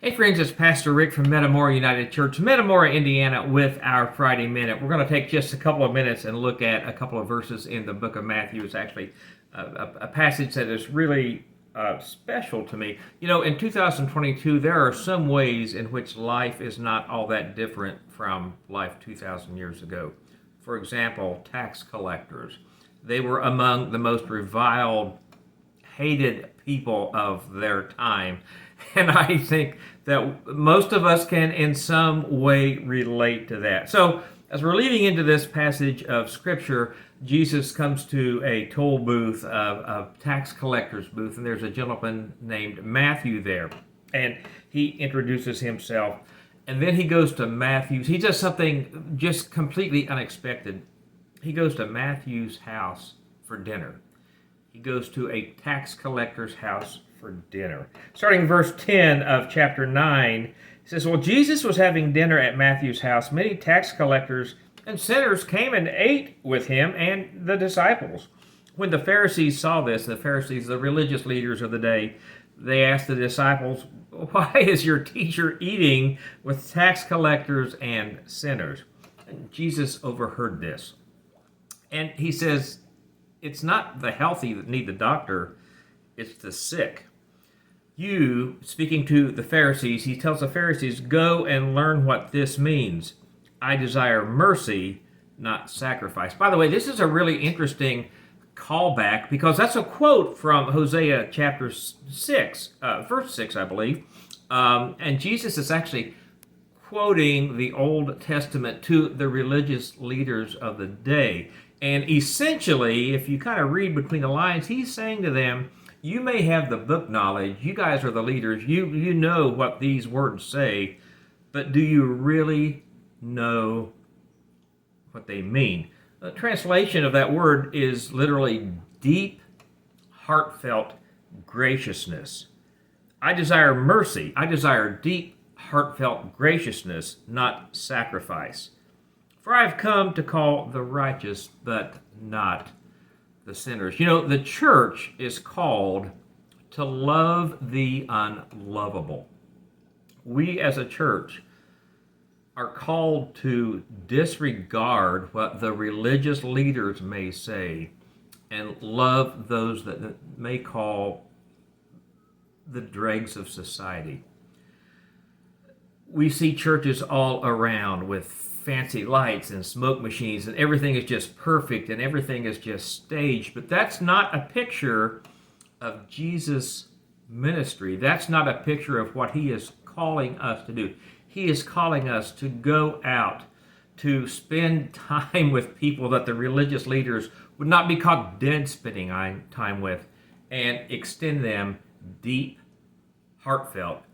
Hey friends, it's Pastor Rick from Metamora United Church, Metamora, Indiana, with our Friday Minute. We're going to take just a couple of minutes and look at a couple of verses in the book of Matthew. It's actually a passage that is really special to me. You know, in 2022, there are some ways in which life is not all that different from life 2,000 years ago. For example, tax collectors. They were among the most reviled, hated people of their time. And I think that most of us can in some way relate to that. So, as we're leading into this passage of Scripture, Jesus comes to a toll booth, a tax collector's booth, and there's a gentleman named Matthew there. And he introduces himself, and then he goes to Matthew's. He does something just completely unexpected. He goes to Matthew's house for dinner. He goes to a tax collector's house for dinner. Starting in verse 10 of chapter 9, it says, "Well, Jesus was having dinner at Matthew's house. Many tax collectors and sinners came and ate with him and the disciples. When the Pharisees saw this," the Pharisees, the religious leaders of the day, they asked the disciples, "Why is your teacher eating with tax collectors and sinners?" And Jesus overheard this. And he says, "It's not the healthy that need the doctor, it's the sick." You, speaking to the Pharisees, he tells the Pharisees, "Go and learn what this means. I desire mercy, not sacrifice." By the way, this is a really interesting callback because that's a quote from Hosea chapter 6, verse 6, I believe. And Jesus is actually quoting the Old Testament to the religious leaders of the day. And essentially, if you kind of read between the lines, he's saying to them, you may have the book knowledge, you guys are the leaders, you know what these words say, but do you really know what they mean? The translation of that word is literally deep, heartfelt graciousness. I desire mercy. I desire deep, heartfelt graciousness, not sacrifice. For I have come to call the righteous, but not the sinners. You know, the church is called to love the unlovable. We as a church are called to disregard what the religious leaders may say and love those that may call the dregs of society. We see churches all around with fancy lights and smoke machines, and everything is just perfect and everything is just staged. But that's not a picture of Jesus' ministry. That's not a picture of what he is calling us to do. He is calling us to go out, to spend time with people that the religious leaders would not be caught dead spending time with, and extend them deep, heartfelt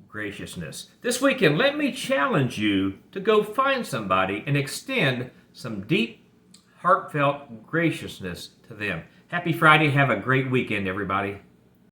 graciousness. This weekend, let me challenge you to go find somebody and extend some deep, heartfelt graciousness to them. Happy Friday. Have a great weekend, everybody.